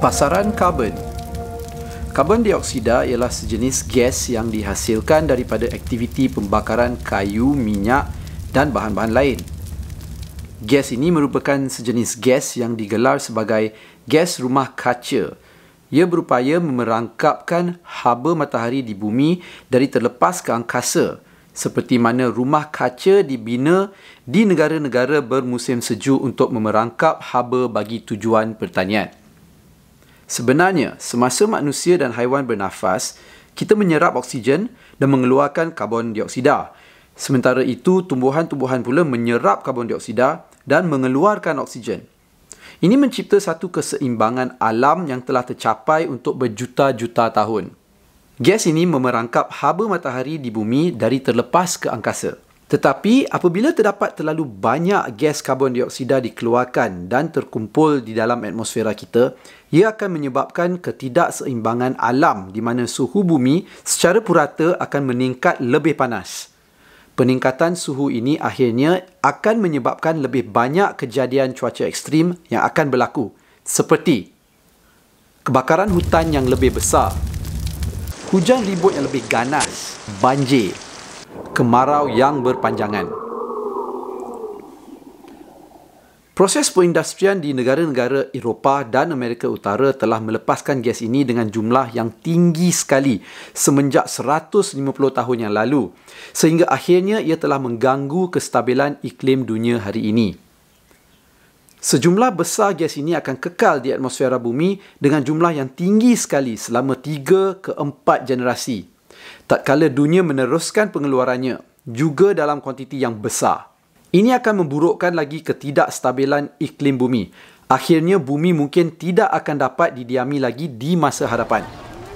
Pasaran karbon. Karbon dioksida ialah sejenis gas yang dihasilkan daripada aktiviti pembakaran kayu, minyak dan bahan-bahan lain. Gas ini merupakan sejenis gas yang digelar sebagai gas rumah kaca. Ia berupaya memerangkapkan haba matahari di bumi dari terlepas ke angkasa, seperti mana rumah kaca dibina di negara-negara bermusim sejuk untuk memerangkap haba bagi tujuan pertanian. Sebenarnya, semasa manusia dan haiwan bernafas, kita menyerap oksigen dan mengeluarkan karbon dioksida. Sementara itu, tumbuhan-tumbuhan pula menyerap karbon dioksida dan mengeluarkan oksigen. Ini mencipta satu keseimbangan alam yang telah tercapai untuk berjuta-juta tahun. Gas ini memerangkap haba matahari di bumi dari terlepas ke angkasa. Tetapi apabila terdapat terlalu banyak gas karbon dioksida dikeluarkan dan terkumpul di dalam atmosfera kita, ia akan menyebabkan ketidakseimbangan alam di mana suhu bumi secara purata akan meningkat lebih panas. Peningkatan suhu ini akhirnya akan menyebabkan lebih banyak kejadian cuaca ekstrim yang akan berlaku, seperti kebakaran hutan yang lebih besar, hujan ribut yang lebih ganas, banjir, kemarau yang berpanjangan. Proses perindustrian di negara-negara Eropah dan Amerika Utara telah melepaskan gas ini dengan jumlah yang tinggi sekali semenjak 150 tahun yang lalu, sehingga akhirnya ia telah mengganggu kestabilan iklim dunia hari ini. Sejumlah besar gas ini akan kekal di atmosfera bumi dengan jumlah yang tinggi sekali selama 3 ke 4 generasi. Tatkala dunia meneruskan pengeluarannya, juga dalam kuantiti yang besar. Ini akan memburukkan lagi ketidakstabilan iklim bumi. Akhirnya bumi mungkin tidak akan dapat didiami lagi di masa hadapan.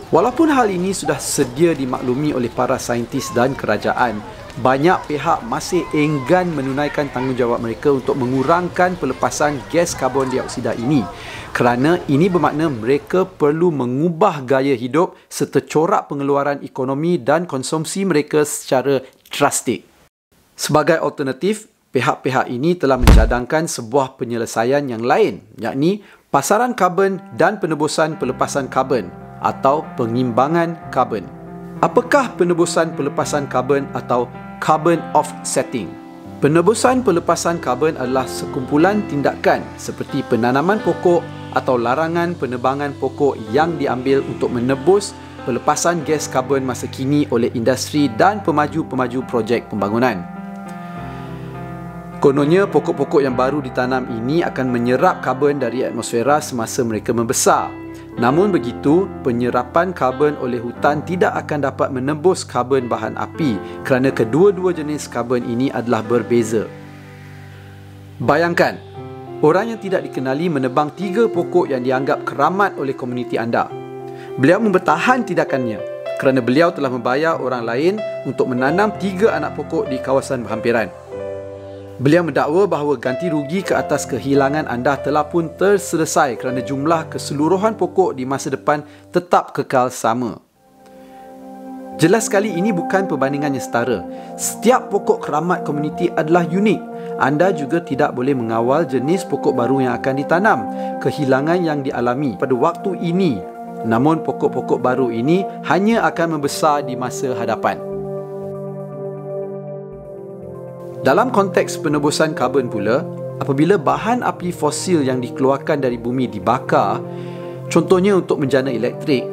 Walaupun hal ini sudah sedia dimaklumi oleh para saintis dan kerajaan, banyak pihak masih enggan menunaikan tanggungjawab mereka untuk mengurangkan pelepasan gas karbon dioksida ini, kerana ini bermakna mereka perlu mengubah gaya hidup serta corak pengeluaran ekonomi dan konsumsi mereka secara drastik. Sebagai alternatif, pihak-pihak ini telah mencadangkan sebuah penyelesaian yang lain, yakni pasaran karbon dan penebusan pelepasan karbon atau pengimbangan karbon. Apakah penebusan pelepasan karbon atau carbon offsetting? Penebusan pelepasan karbon adalah sekumpulan tindakan seperti penanaman pokok atau larangan penebangan pokok yang diambil untuk menebus pelepasan gas karbon masa kini oleh industri dan pemaju-pemaju projek pembangunan. Kononnya, pokok-pokok yang baru ditanam ini akan menyerap karbon dari atmosfera semasa mereka membesar. Namun begitu, penyerapan karbon oleh hutan tidak akan dapat menebus karbon bahan api kerana kedua-dua jenis karbon ini adalah berbeza. Bayangkan, orang yang tidak dikenali menebang 3 pokok yang dianggap keramat oleh komuniti anda. Beliau mempertahan tindakannya kerana beliau telah membayar orang lain untuk menanam 3 anak pokok di kawasan berhampiran. Beliau mendakwa bahawa ganti rugi ke atas kehilangan anda telah pun terselesai kerana jumlah keseluruhan pokok di masa depan tetap kekal sama. Jelas sekali ini bukan perbandingan yang setara. Setiap pokok keramat komuniti adalah unik. Anda juga tidak boleh mengawal jenis pokok baru yang akan ditanam, kehilangan yang dialami pada waktu ini. Namun pokok-pokok baru ini hanya akan membesar di masa hadapan. Dalam konteks penebusan karbon pula, apabila bahan api fosil yang dikeluarkan dari bumi dibakar, contohnya untuk menjana elektrik,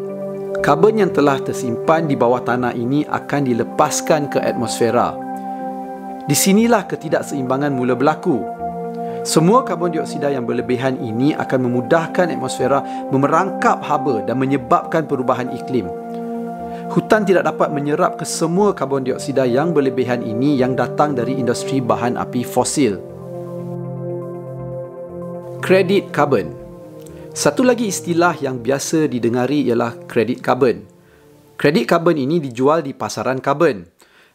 karbon yang telah tersimpan di bawah tanah ini akan dilepaskan ke atmosfera. Di sinilah ketidakseimbangan mula berlaku. Semua karbon dioksida yang berlebihan ini akan memudahkan atmosfera memerangkap haba dan menyebabkan perubahan iklim. Hutan tidak dapat menyerap kesemua karbon dioksida yang berlebihan ini yang datang dari industri bahan api fosil. Kredit karbon. Satu lagi istilah yang biasa didengari ialah kredit karbon. Kredit karbon ini dijual di pasaran karbon.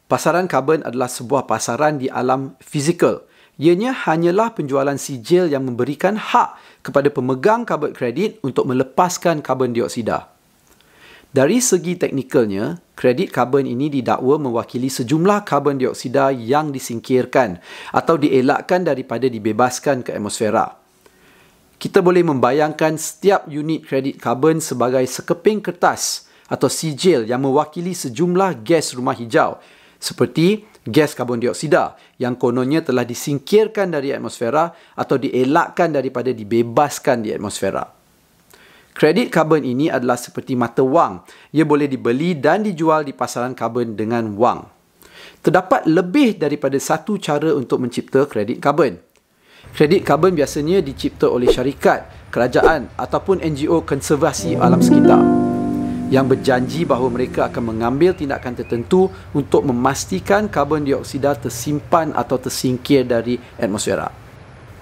Pasaran karbon adalah sebuah pasaran di alam fizikal. Ianya hanyalah penjualan sijil yang memberikan hak kepada pemegang karbon kredit untuk melepaskan karbon dioksida. Dari segi teknikalnya, kredit karbon ini didakwa mewakili sejumlah karbon dioksida yang disingkirkan atau dielakkan daripada dibebaskan ke atmosfera. Kita boleh membayangkan setiap unit kredit karbon sebagai sekeping kertas atau sijil yang mewakili sejumlah gas rumah hijau seperti gas karbon dioksida yang kononnya telah disingkirkan dari atmosfera atau dielakkan daripada dibebaskan di atmosfera. Kredit karbon ini adalah seperti mata wang. Ia boleh dibeli dan dijual di pasaran karbon dengan wang. Terdapat lebih daripada satu cara untuk mencipta kredit karbon. Kredit karbon biasanya dicipta oleh syarikat, kerajaan ataupun NGO konservasi alam sekitar yang berjanji bahawa mereka akan mengambil tindakan tertentu untuk memastikan karbon dioksida tersimpan atau tersingkir dari atmosfera.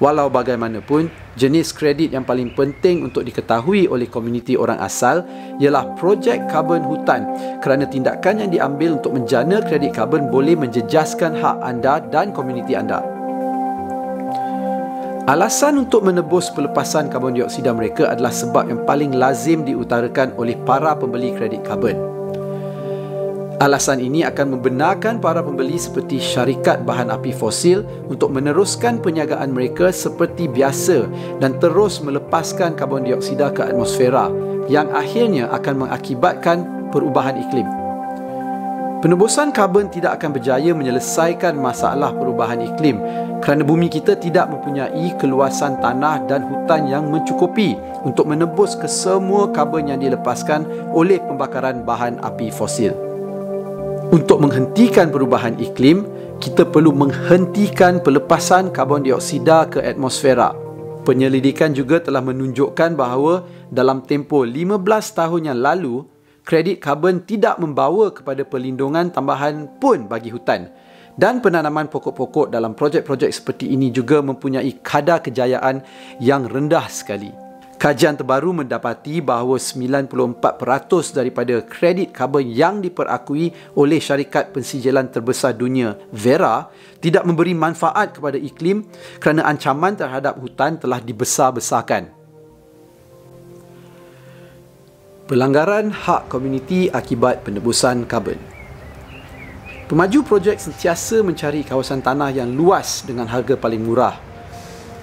Walau bagaimanapun, jenis kredit yang paling penting untuk diketahui oleh komuniti orang asal ialah projek karbon hutan kerana tindakan yang diambil untuk menjana kredit karbon boleh menjejaskan hak anda dan komuniti anda. Alasan untuk menebus pelepasan karbon dioksida mereka adalah sebab yang paling lazim diutarakan oleh para pembeli kredit karbon. Alasan ini akan membenarkan para pembeli seperti syarikat bahan api fosil untuk meneruskan perniagaan mereka seperti biasa dan terus melepaskan karbon dioksida ke atmosfera yang akhirnya akan mengakibatkan perubahan iklim. Penebusan karbon tidak akan berjaya menyelesaikan masalah perubahan iklim kerana bumi kita tidak mempunyai keluasan tanah dan hutan yang mencukupi untuk menebus kesemua karbon yang dilepaskan oleh pembakaran bahan api fosil. Untuk menghentikan perubahan iklim, kita perlu menghentikan pelepasan karbon dioksida ke atmosfera. Penyelidikan juga telah menunjukkan bahawa dalam tempoh 15 tahun yang lalu, kredit karbon tidak membawa kepada perlindungan tambahan pun bagi hutan. Dan penanaman pokok-pokok dalam projek-projek seperti ini juga mempunyai kadar kejayaan yang rendah sekali. Kajian terbaru mendapati bahawa 94% daripada kredit karbon yang diperakui oleh syarikat pensijilan terbesar dunia, Verra, tidak memberi manfaat kepada iklim kerana ancaman terhadap hutan telah dibesar-besarkan. Pelanggaran hak komuniti akibat penebusan karbon. Pemaju projek sentiasa mencari kawasan tanah yang luas dengan harga paling murah.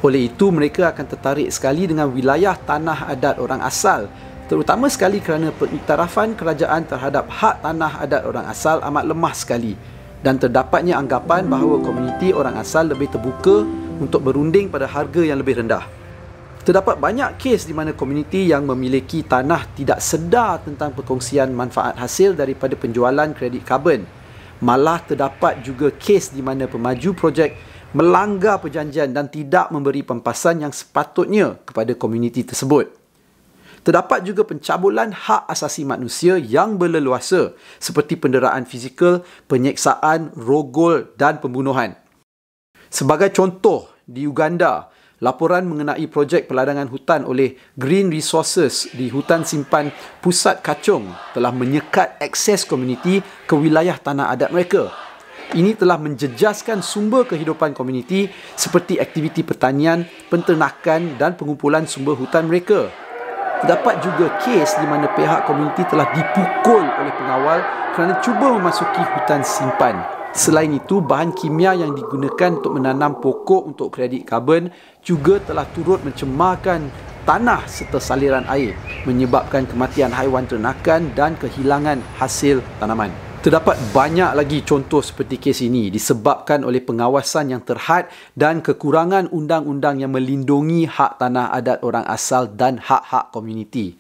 Oleh itu, mereka akan tertarik sekali dengan wilayah tanah adat orang asal, terutama sekali kerana pengiktirafan kerajaan terhadap hak tanah adat orang asal amat lemah sekali dan terdapatnya anggapan bahawa komuniti orang asal lebih terbuka untuk berunding pada harga yang lebih rendah. Terdapat banyak kes di mana komuniti yang memiliki tanah tidak sedar tentang perkongsian manfaat hasil daripada penjualan kredit karbon. Malah terdapat juga kes di mana pemaju projek melanggar perjanjian dan tidak memberi pempasan yang sepatutnya kepada komuniti tersebut. Terdapat juga pencabulan hak asasi manusia yang berleluasa seperti penderaan fizikal, penyeksaan, rogol dan pembunuhan. Sebagai contoh, di Uganda, laporan mengenai projek peladangan hutan oleh Green Resources di hutan simpan Pusat Kacung telah menyekat akses komuniti ke wilayah tanah adat mereka. Ini telah menjejaskan sumber kehidupan komuniti seperti aktiviti pertanian, penternakan dan pengumpulan sumber hutan mereka. Terdapat juga kes di mana pihak komuniti telah dipukul oleh pengawal kerana cuba memasuki hutan simpan. Selain itu, bahan kimia yang digunakan untuk menanam pokok untuk kredit karbon juga telah turut mencemarkan tanah serta saliran air, menyebabkan kematian haiwan ternakan dan kehilangan hasil tanaman. Terdapat banyak lagi contoh seperti kes ini disebabkan oleh pengawasan yang terhad dan kekurangan undang-undang yang melindungi hak tanah adat orang asal dan hak-hak komuniti.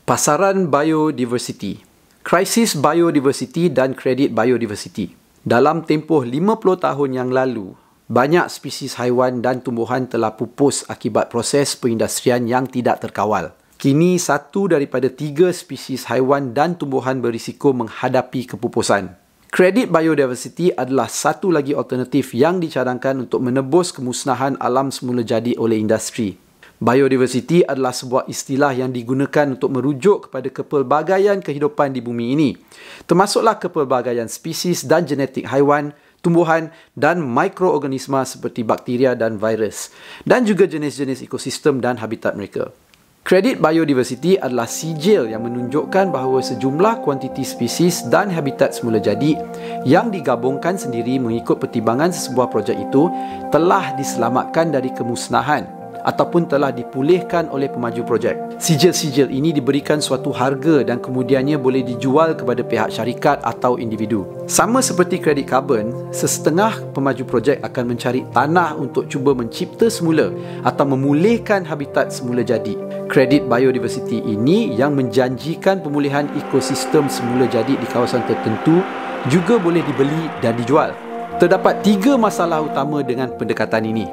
Pasaran biodiversiti, krisis biodiversiti dan kredit biodiversiti. Dalam tempoh 50 tahun yang lalu, banyak spesies haiwan dan tumbuhan telah pupus akibat proses perindustrian yang tidak terkawal. Kini, 1 daripada 3 spesies haiwan dan tumbuhan berisiko menghadapi kepupusan. Kredit biodiversiti adalah satu lagi alternatif yang dicadangkan untuk menebus kemusnahan alam semula jadi oleh industri. Biodiversiti adalah sebuah istilah yang digunakan untuk merujuk kepada kepelbagaian kehidupan di bumi ini, termasuklah kepelbagaian spesies dan genetik haiwan, tumbuhan dan mikroorganisma seperti bakteria dan virus, dan juga jenis-jenis ekosistem dan habitat mereka. Kredit biodiversiti adalah sijil yang menunjukkan bahawa sejumlah kuantiti spesies dan habitat semula jadi yang digabungkan sendiri mengikut pertimbangan sesebuah projek itu telah diselamatkan dari kemusnahan ataupun telah dipulihkan oleh pemaju projek. Sijil-sijil ini diberikan suatu harga dan kemudiannya boleh dijual kepada pihak syarikat atau individu. Sama seperti kredit karbon, sesetengah pemaju projek akan mencari tanah untuk cuba mencipta semula atau memulihkan habitat semula jadi. Kredit biodiversity ini yang menjanjikan pemulihan ekosistem semula jadi di kawasan tertentu juga boleh dibeli dan dijual. Terdapat 3 masalah utama dengan pendekatan ini.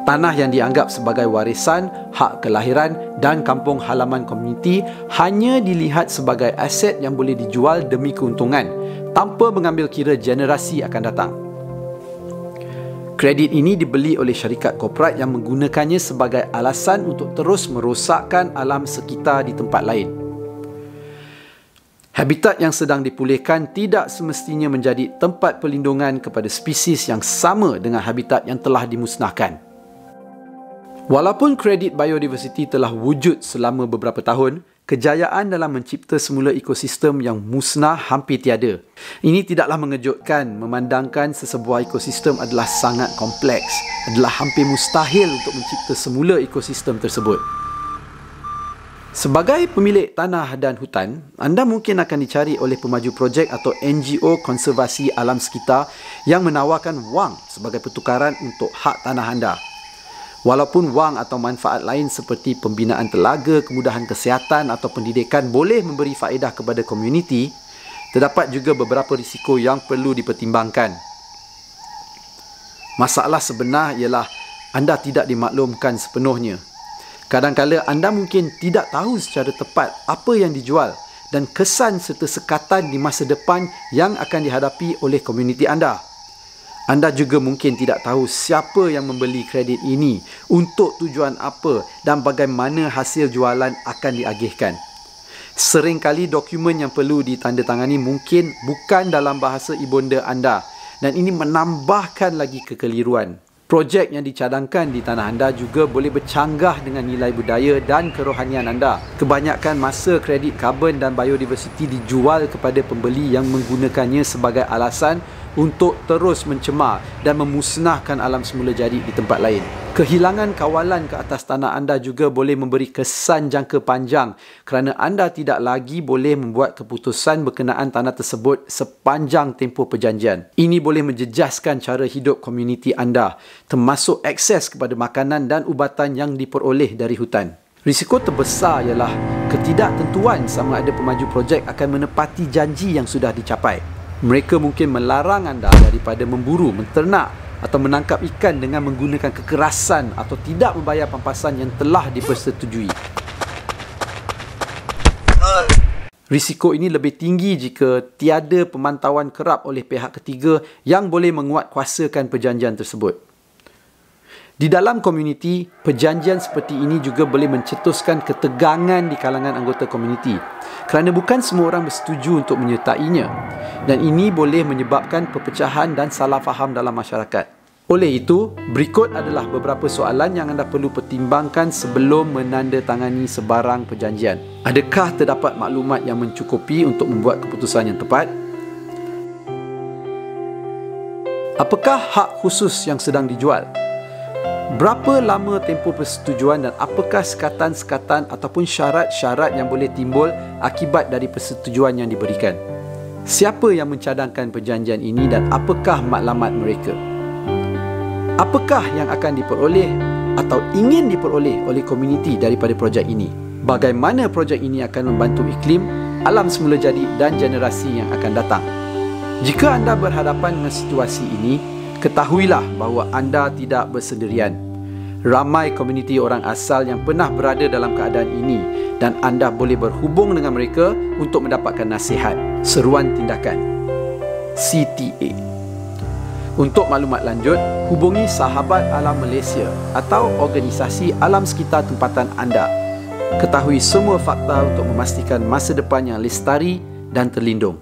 Tanah yang dianggap sebagai warisan, hak kelahiran dan kampung halaman komuniti hanya dilihat sebagai aset yang boleh dijual demi keuntungan tanpa mengambil kira generasi akan datang. Kredit ini dibeli oleh syarikat korporat yang menggunakannya sebagai alasan untuk terus merosakkan alam sekitar di tempat lain. Habitat yang sedang dipulihkan tidak semestinya menjadi tempat perlindungan kepada spesies yang sama dengan habitat yang telah dimusnahkan. Walaupun kredit biodiversity telah wujud selama beberapa tahun, kejayaan dalam mencipta semula ekosistem yang musnah hampir tiada. Ini tidaklah mengejutkan memandangkan sesebuah ekosistem adalah sangat kompleks, adalah hampir mustahil untuk mencipta semula ekosistem tersebut. Sebagai pemilik tanah dan hutan, anda mungkin akan dicari oleh pemaju projek atau NGO konservasi alam sekitar yang menawarkan wang sebagai pertukaran untuk hak tanah anda. Walaupun wang atau manfaat lain seperti pembinaan telaga, kemudahan kesihatan atau pendidikan boleh memberi faedah kepada komuniti, terdapat juga beberapa risiko yang perlu dipertimbangkan. Masalah sebenar ialah anda tidak dimaklumkan sepenuhnya. Kadang-kadang anda mungkin tidak tahu secara tepat apa yang dijual dan kesan serta sekatan di masa depan yang akan dihadapi oleh komuniti anda. Anda juga mungkin tidak tahu siapa yang membeli kredit ini, untuk tujuan apa dan bagaimana hasil jualan akan diagihkan. Seringkali dokumen yang perlu ditandatangani mungkin bukan dalam bahasa ibunda anda dan ini menambahkan lagi kekeliruan. Projek yang dicadangkan di tanah anda juga boleh bercanggah dengan nilai budaya dan kerohanian anda. Kebanyakan masa kredit karbon dan biodiversity dijual kepada pembeli yang menggunakannya sebagai alasan untuk terus mencemar dan memusnahkan alam semula jadi di tempat lain. Kehilangan kawalan ke atas tanah anda juga boleh memberi kesan jangka panjang kerana anda tidak lagi boleh membuat keputusan berkenaan tanah tersebut sepanjang tempoh perjanjian. Ini boleh menjejaskan cara hidup komuniti anda, termasuk akses kepada makanan dan ubatan yang diperoleh dari hutan. Risiko terbesar ialah ketidaktentuan sama ada pemaju projek akan menepati janji yang sudah dicapai. Mereka mungkin melarang anda daripada memburu, menternak atau menangkap ikan dengan menggunakan kekerasan atau tidak membayar pampasan yang telah dipersetujui. Risiko ini lebih tinggi jika tiada pemantauan kerap oleh pihak ketiga yang boleh menguatkuasakan perjanjian tersebut. Di dalam komuniti, perjanjian seperti ini juga boleh mencetuskan ketegangan di kalangan anggota komuniti kerana bukan semua orang bersetuju untuk menyertainya dan ini boleh menyebabkan perpecahan dan salah faham dalam masyarakat. Oleh itu, berikut adalah beberapa soalan yang anda perlu pertimbangkan sebelum menandatangani sebarang perjanjian. Adakah terdapat maklumat yang mencukupi untuk membuat keputusan yang tepat? Apakah hak khusus yang sedang dijual? Berapa lama tempoh persetujuan dan apakah sekatan-sekatan ataupun syarat-syarat yang boleh timbul akibat dari persetujuan yang diberikan? Siapa yang mencadangkan perjanjian ini dan apakah maklumat mereka? Apakah yang akan diperoleh atau ingin diperoleh oleh komuniti daripada projek ini? Bagaimana projek ini akan membantu iklim, alam semula jadi dan generasi yang akan datang? Jika anda berhadapan dengan situasi ini, ketahuilah bahawa anda tidak bersendirian. Ramai komuniti orang asal yang pernah berada dalam keadaan ini dan anda boleh berhubung dengan mereka untuk mendapatkan nasihat, seruan tindakan. CTA. Untuk maklumat lanjut, hubungi Sahabat Alam Malaysia atau organisasi alam sekitar tempatan anda. Ketahui semua fakta untuk memastikan masa depan yang lestari dan terlindung.